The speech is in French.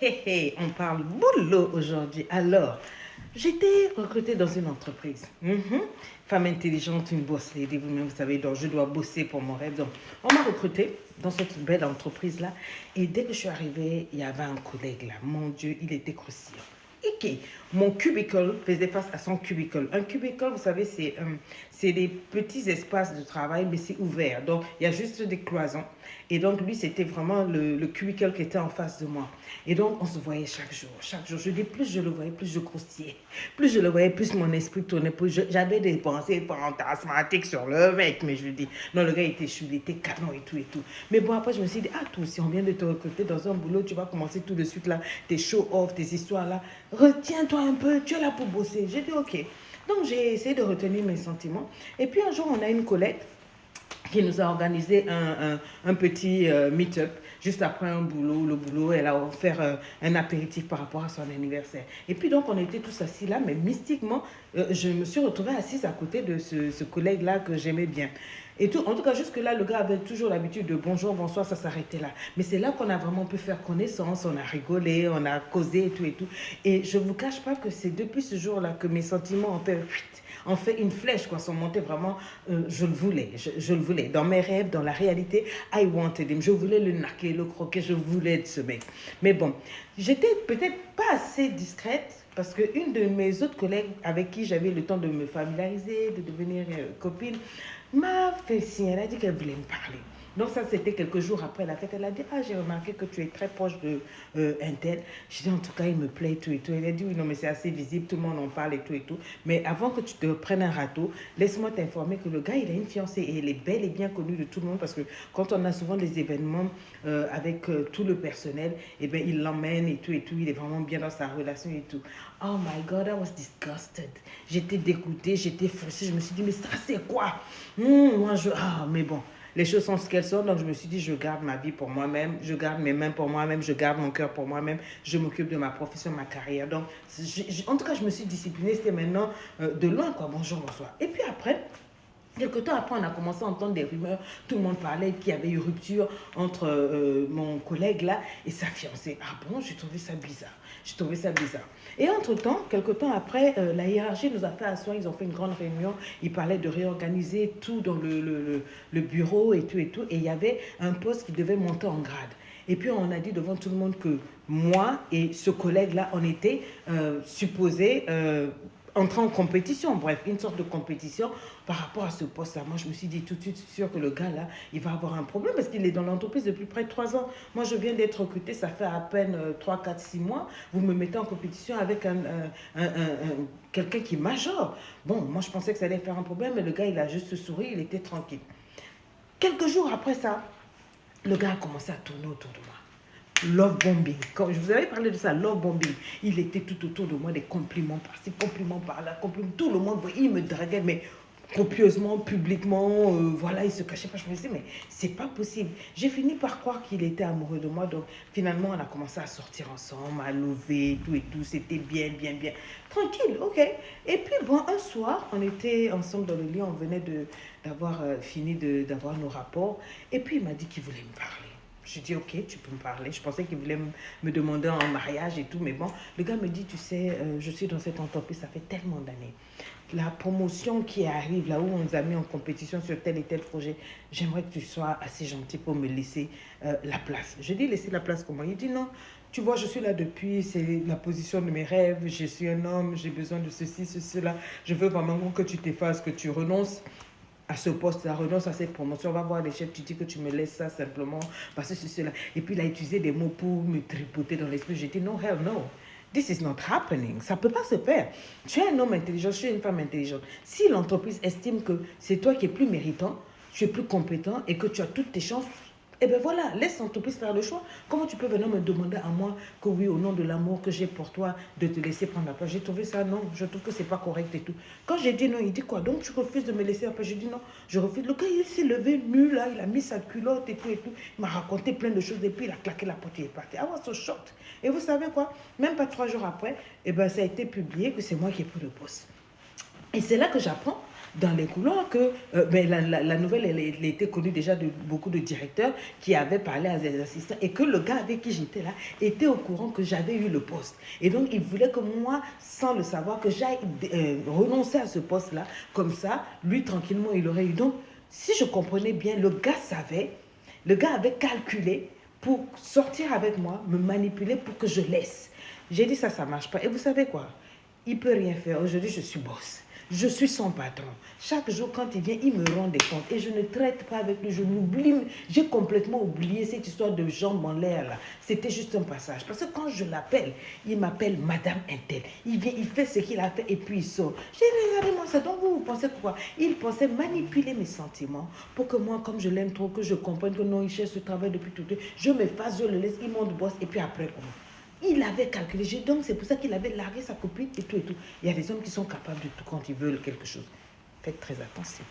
Hé hé, on parle boulot aujourd'hui. Alors, j'étais recrutée dans une entreprise. Femme intelligente, une boss lady, vous-même, vous savez, donc je dois bosser pour mon rêve. Donc, on m'a recrutée dans cette belle entreprise-là. Et dès que je suis arrivée, il y avait un collègue là. Mon Dieu, il était croustillant. Ok, mon cubicle faisait face à son cubicle. Un cubicle, vous savez, c'est des petits espaces de travail, mais c'est ouvert. Donc, il y a juste des cloisons. Et donc, lui, c'était vraiment le cubicle qui était en face de moi. Et donc, on se voyait chaque jour. Chaque jour, je dis, plus je le voyais, plus je croustillais. Plus je le voyais, plus mon esprit tournait. J'avais des pensées fantasmatiques sur le mec. Mais je lui dis, non, le gars était chou, il était canon et tout et tout. Mais bon, après, je me suis dit, ah, toi aussi, on vient de te recruter dans un boulot, tu vas commencer tout de suite là, tes show-off, tes histoires là. Retiens-toi un peu, tu es là pour bosser. J'ai dit, ok. Donc, j'ai essayé de retenir mes sentiments. Et puis, un jour, on a une collègue qui nous a organisé un petit meet-up juste après un boulot. Le boulot, elle a offert un apéritif par rapport à son anniversaire. Et puis donc, on était tous assis là, mais mystiquement, je me suis retrouvée assise à côté de ce collègue-là que j'aimais bien. Et tout, en tout cas, jusque-là, le gars avait toujours l'habitude de bonjour, bonsoir, ça s'arrêtait là. Mais c'est là qu'on a vraiment pu faire connaissance, on a rigolé, on a causé et tout et tout. Et je ne vous cache pas que c'est depuis ce jour-là que mes sentiments ont fait une flèche, quoi, sont montés vraiment, je le voulais, je le voulais. Dans mes rêves, dans la réalité, I wanted him. Je voulais le naquer, le croquer, je voulais de ce mec. Mais bon, j'étais peut-être pas assez discrète parce qu'une de mes autres collègues avec qui j'avais le temps de me familiariser, de devenir copine, m'a fait signe, elle a dit qu'elle voulait me parler. Donc ça, c'était quelques jours après la fête. Elle a dit, ah, j'ai remarqué que tu es très proche de un tel. J'ai dit, en tout cas, il me plaît, tout et tout. Elle a dit, oui, non, mais c'est assez visible, tout le monde en parle et tout et tout. Mais avant que tu te prennes un râteau, laisse-moi t'informer que le gars, il a une fiancée et elle est belle et bien connue de tout le monde parce que quand on a souvent des événements avec tout le personnel, eh bien, il l'emmène et tout, il est vraiment bien dans sa relation et tout. Oh my God, I was disgusted. J'étais dégoûtée, j'étais frustrée. Je me suis dit, mais ça, c'est quoi? Mais bon, les choses sont ce qu'elles sont. Donc, je me suis dit, je garde ma vie pour moi-même, je garde mes mains pour moi-même, je garde mon cœur pour moi-même, je m'occupe de ma profession, ma carrière. Donc, en tout cas, je me suis disciplinée. C'était maintenant de loin, quoi. Bonjour, bonsoir. Et puis après, quelque temps après, on a commencé à entendre des rumeurs. Tout le monde parlait qu'il y avait eu rupture entre mon collègue là et sa fiancée. Ah bon, j'ai trouvé ça bizarre. J'ai trouvé ça bizarre. Et entre-temps, quelque temps après, la hiérarchie nous a fait asseoir. Ils ont fait une grande réunion. Ils parlaient de réorganiser tout dans le bureau et tout et tout. Et il y avait un poste qui devait monter en grade. Et puis on a dit devant tout le monde que moi et ce collègue-là, on était supposés entrer en compétition, bref, une sorte de compétition par rapport à ce poste-là. Moi, je me suis dit tout de suite sûr que le gars, là, il va avoir un problème parce qu'il est dans l'entreprise depuis près de 3 ans. Moi, je viens d'être recrutée, ça fait à peine 3, 4, 6 mois. Vous me mettez en compétition avec quelqu'un qui est major. Bon, moi, je pensais que ça allait faire un problème, mais le gars, il a juste souri, il était tranquille. Quelques jours après ça, le gars a commencé à tourner autour de moi. Love bombing. Quand je vous avais parlé de ça, love bombing. Il était tout autour de moi, des compliments par-ci, compliments par-là, compliments. Tout le monde, il me draguait, mais copieusement, publiquement, voilà, il se cachait pas. Je me disais, mais c'est pas possible. J'ai fini par croire qu'il était amoureux de moi, donc finalement, on a commencé à sortir ensemble, à lever, tout et tout. C'était bien, bien, bien. Tranquille, ok. Et puis, bon, un soir, on était ensemble dans le lit, on venait d'avoir fini d'avoir nos rapports, et puis il m'a dit qu'il voulait me parler. Je dis, ok, tu peux me parler. Je pensais qu'il voulait me demander en mariage et tout, mais bon, le gars me dit, tu sais, je suis dans cette entreprise, ça fait tellement d'années. La promotion qui arrive, là où on nous a mis en compétition sur tel et tel projet, j'aimerais que tu sois assez gentil pour me laisser la place. Je dis, laisser la place comment? Il dit, non, tu vois, je suis là depuis, c'est la position de mes rêves, je suis un homme, j'ai besoin de ceci, cela. Je veux vraiment que tu t'effaces, que tu renonces à ce poste-là, renonce à cette promotion, on va voir les chefs, tu dis que tu me laisses ça simplement parce que c'est cela. Et puis il a utilisé des mots pour me tripoter dans l'esprit. J'ai dit, non, hell no. This is not happening. Ça ne peut pas se faire. Tu es un homme intelligent, je suis une femme intelligente. Si l'entreprise estime que c'est toi qui es plus méritant, tu es plus compétent et que tu as toutes tes chances, eh bien voilà, laisse l'entreprise faire le choix. Comment tu peux venir me demander à moi que oui, au nom de l'amour que j'ai pour toi, de te laisser prendre la place? J'ai trouvé ça, non, je trouve que c'est pas correct et tout. Quand j'ai dit non, il dit quoi? Donc tu refuses de me laisser la place? Je dis non, je refuse. Le gars, il s'est levé nu là, il a mis sa culotte et tout et tout. Il m'a raconté plein de choses et puis il a claqué la porte et il est parti. I was so shocked. Et vous savez quoi? Même pas 3 jours après, eh ben, ça a été publié que c'est moi qui ai pris le poste. Et c'est là que j'apprends dans les couloirs que ben, la nouvelle, elle était connue déjà de beaucoup de directeurs qui avaient parlé à des assistants et que le gars avec qui j'étais là était au courant que j'avais eu le poste. Et donc, il voulait que moi, sans le savoir, que j'aille renoncer à ce poste-là. Comme ça, lui, tranquillement, il aurait eu. Donc, si je comprenais bien, le gars savait, le gars avait calculé pour sortir avec moi, me manipuler pour que je laisse. J'ai dit ça ne marche pas. Et vous savez quoi? Il ne peut rien faire. Aujourd'hui, je suis boss. Je suis son patron. Chaque jour, quand il vient, il me rend des comptes. Et je ne traite pas avec lui. Je l'oublie. J'ai complètement oublié cette histoire de jambes en l'air là. C'était juste un passage. Parce que quand je l'appelle, il m'appelle Madame Intel. Il vient, il fait ce qu'il a fait et puis il sort. J'ai dit, regardez-moi ça. Donc vous pensez quoi? Il pensait manipuler mes sentiments pour que moi, comme je l'aime trop, que je comprenne que non, il cherche ce travail depuis tout le temps. Je m'efface, je le laisse, il monte boss et puis après comment? Il avait calculé, donc c'est pour ça qu'il avait largué sa copine et tout et tout. Il y a des hommes qui sont capables de tout quand ils veulent quelque chose. Faites très attention.